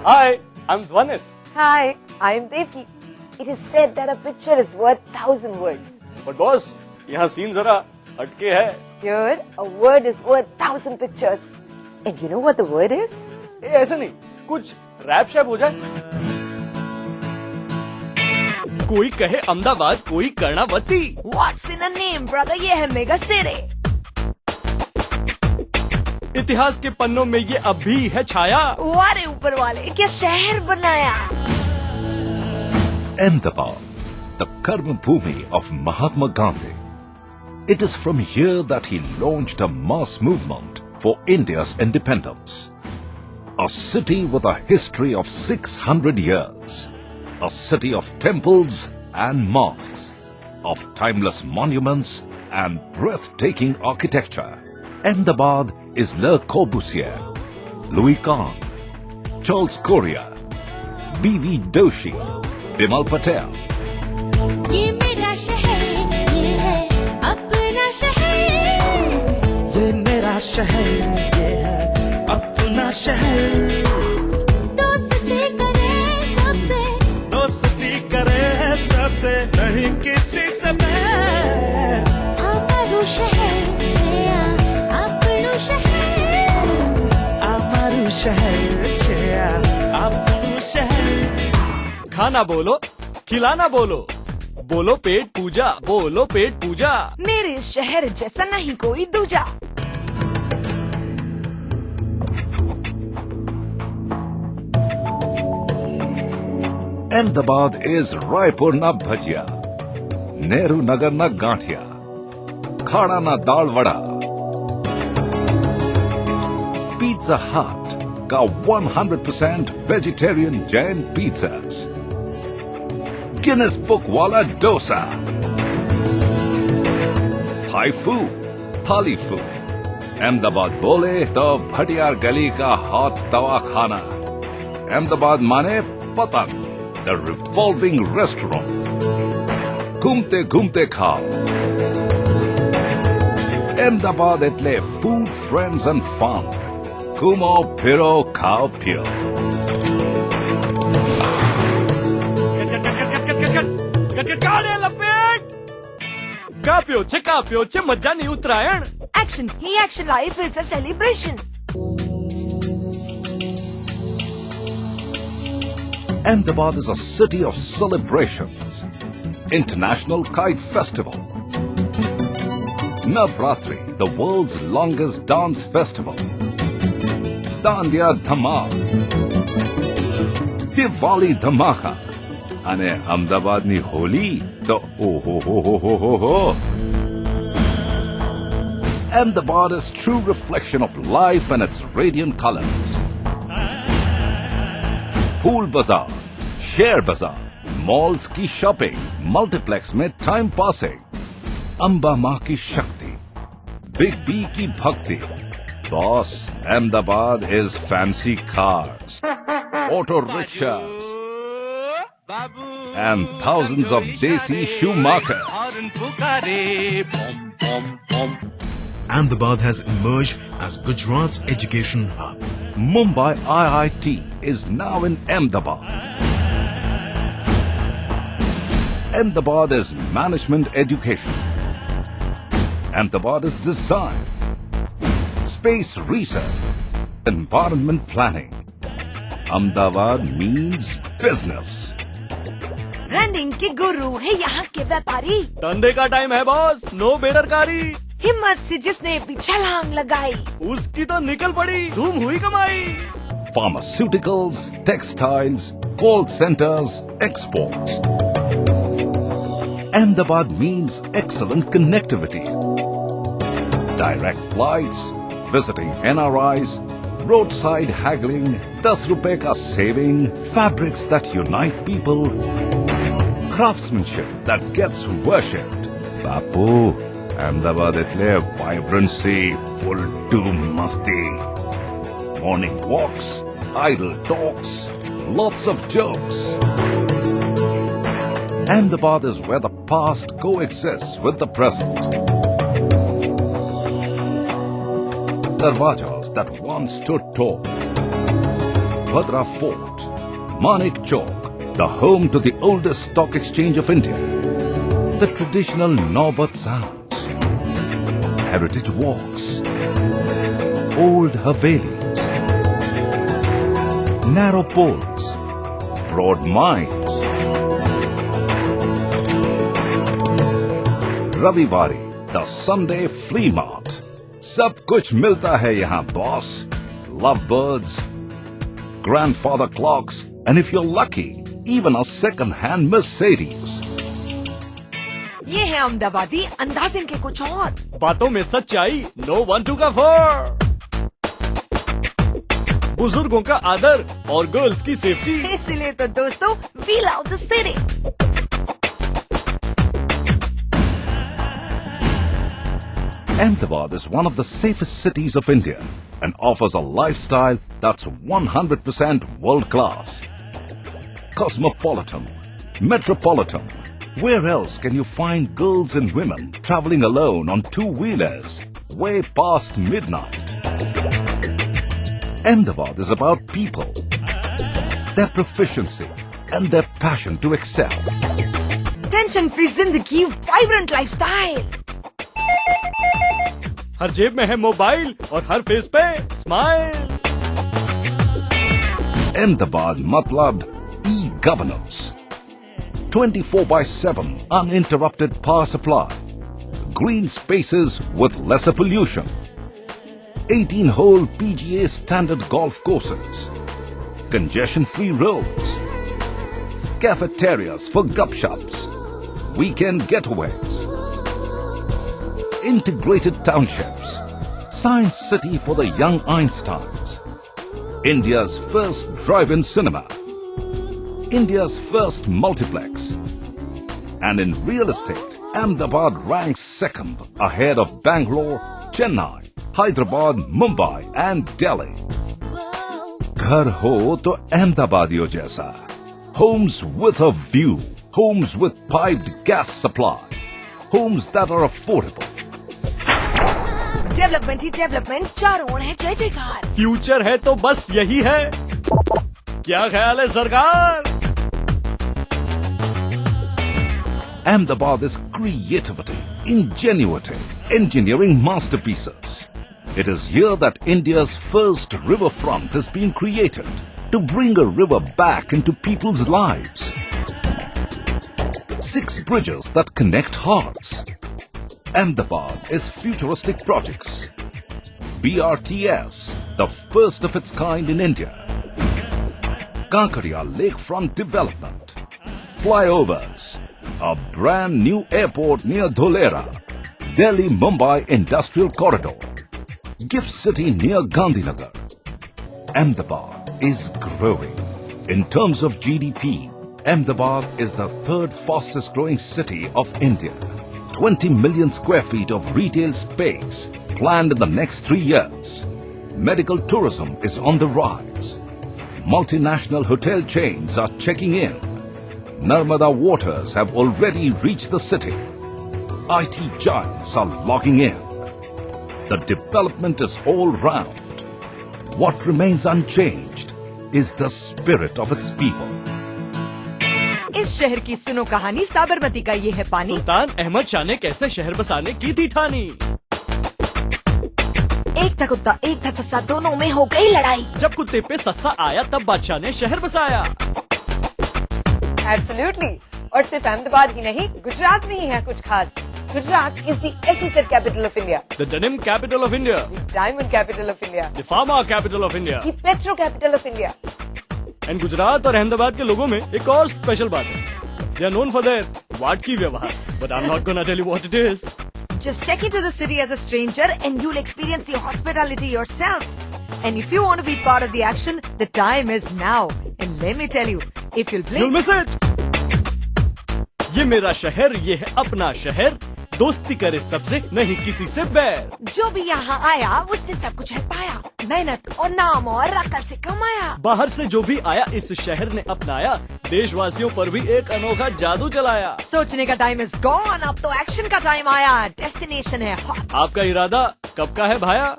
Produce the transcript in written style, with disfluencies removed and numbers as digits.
Hi, I'm Dwanit. Hi, I'm Devki. It is said that a picture is worth 1,000 words. But boss, यहाँ scene जरा हटके है. Here, a word is worth 1,000 pictures. And you know what the word is? ऐसे नहीं, कुछ rap shape हो जाए. कोई कहे अहमदाबाद, कोई Karnavati. What's in a name, brother? ये है मेगा सिटी. इतिहास के पन्नों में ये अब भी है छाया. वारे ऊपर वाले क्या शहर बनाया. Ahmedabad, the Karma Bhumi of Mahatma Gandhi. It is from here that he launched a mass movement for India's independence. A city with a history of 600 years. A city of temples and mosques, of timeless monuments and breathtaking architecture. Ahmedabad is Le Corbusier, Louis Kahn, Charles Correa, B.V. Doshi, Bimal Patel. ये मेरा शहर, ये है अपना शहर. ये मेरा शहर, ये है अपना शहर. दोस्ती करे सबसे नहीं किसी से बैर. हमारू शहर छेया अपनू शहर. हमारू शहर छेया अपनू शहर. खाना बोलो, खिलाना बोलो, बोलो पेट पूजा, बोलो पेट पूजा. मेरे शहर जैसा नहीं कोई दूजा. Ahmedabad is Raipur na bhajia, Nehru Nagar na gaठिया, Khada na dal vada. Pizza Hut ka 100% vegetarian Jain pizzas. Guinness Book wala dosa. Thai food, Thali food. Ahmedabad bole to Bhatiyar gali ka hot tawa khana. Ahmedabad mane patang, the revolving restaurant. Ghumte ghumte khao. Ahmedabad etle food, friends and fun. Ghumo phiro khao piyo. કાપ્યો છે મજાની Uttarayan. Action, he action life is a celebration. Ahmedabad is a city of celebrations. International Kite Festival. Navratri, the world's longest dance festival. Dandiya Dhamal. Diwali Dhamaka. Ane Ahmedabad ni Holi to ho. Ahmedabad is true reflection of life and its radiant colors. फूल बाजार, share बाजार, malls की shopping, multiplex में time passing, Amba माँ की शक्ति, big B की भक्ति. Boss, Ahmedabad is fancy cars, auto rickshaws and thousands of desi shoemakers. Ahmedabad has emerged as Gujarat's education hub. Mumbai IIT is now in Ahmedabad. Ahmedabad is management education. Ahmedabad is design, space research, environment planning. Ahmedabad means business. Branding के गुरु है यहाँ के व्यापारी. धंधे का time है boss, no बेदरकारी. हिम्मत से जिसने भी छलांग लगाई, उसकी तो निकल पड़ी, धूम हुई कमाई. Pharmaceuticals, textiles, call centers, exports. Ahmedabad means excellent connectivity. Direct flights, visiting NRIs, roadside haggling, 10 rupees ka saving, fabrics that unite people, craftsmanship that gets worshipped. Bapu, Ahmedabad etle vibrancy, full to masti. Morning walks, idle talks, lots of jokes. Ahmedabad is where the past coexists with the present. Darwajas that once stood tall. Bhadra Fort, Manik Chowk, the home to the oldest stock exchange of India. The traditional Naubat sounds, heritage walks, old Havelis, narrow poles, broad minds. Ravivari, the Sunday flea mart. सब कुछ मिलता है यहाँ, boss. Lovebirds, grandfather clocks, and if you're lucky, even a second-hand Mercedes. ये है अहमदाबादी अंदाज इनके कुछ और। बातों में सच्चाई, no one to cover. बुजुर्गों का आदर और गर्ल्स की सेफ्टी। इसलिए तो दोस्तों, we love the city. Ahmedabad is one of the safest cities of India and offers a lifestyle that's 100% world-class. Cosmopolitan, metropolitan. Where else can you find girls and women traveling alone on two-wheelers way past midnight? Ahmedabad is about people, their proficiency and their passion to excel. Tension-free zindagi, vibrant lifestyle. हर जेब में है mobile और हर face पे smile. Ahmedabad matlab e-governance. 24/7 uninterrupted power supply. Green spaces with lesser pollution. 18-hole PGA standard golf courses. Congestion-free roads. Cafeterias for gupshops. Weekend getaways. Integrated townships, science city for the young Einsteins, India's first drive-in cinema, India's first multiplex, and in real estate, Ahmedabad ranks second ahead of Bangalore, Chennai, Hyderabad, Mumbai and Delhi. Ghar ho to Ahmedabadiyo jaisa. Homes with a view, homes with piped gas supply, homes that are affordable. Development he development, चारों ओर है जय जयकार। Future है तो बस यही है, क्या ख्याल है सरकार? Ahmedabad is creativity, ingenuity, engineering masterpieces. It is here that India's first riverfront is being created to bring a river back into people's lives. 6 bridges that connect hearts. Ahmedabad is futuristic projects. BRTS, the first of its kind in India. Kankaria lakefront development. Flyovers. A brand new airport near Dholera. Delhi-Mumbai industrial corridor. Gift city near Gandhinagar. Ahmedabad is growing. In terms of GDP, Ahmedabad is the 3rd fastest growing city of India. 20 million square feet of retail space planned in the next 3 years. Medical tourism is on the rise. Multinational hotel chains are checking in. Narmada waters have already reached the city. IT giants are logging in. The development is all round. What remains unchanged is the spirit of its people. इस शहर की सुनो कहानी, साबरमती का ये है पानी। सुल्तान अहमद शाह ने कैसे शहर बसाने की थी ठानी। एक था कुत्ता, एक था सस्सा, दोनों में हो गई लड़ाई। जब कुत्ते पे सस्सा आया तब बादशाह ने शहर बसाया। Absolutely. और सिर्फ अहमदाबाद ही नहीं, गुजरात में ही है कुछ खास। Gujarat is the SEZ capital of India. The denim capital of India. The diamond capital of India. The pharma capital of India. The petro capital of India. And Gujarat और अहमदाबाद के लोगों में एक और स्पेशल बात है। They are known for their वाटकी व्यवहार, but I'm not gonna tell you what it is. Just check into the city as a stranger and you'll experience the hospitality yourself. And if you want to be part of the action, the time is now. And let me tell you, if you'll blink, You'll miss it. ये मेरा शहर, ये है अपना शहर, दोस्ती करे सबसे, नहीं किसी से बैर। जो भी यहाँ आया उसने सब कुछ है पाया, मेहनत और नाम और अकल से कमाया। बाहर से जो भी आया इस शहर ने अपनाया, देशवासियों पर भी एक अनोखा जादू चलाया। सोचने का टाइम इज गॉन, अब तो एक्शन का टाइम आया। डेस्टिनेशन है हॉट। आपका इरादा कब का है भाया?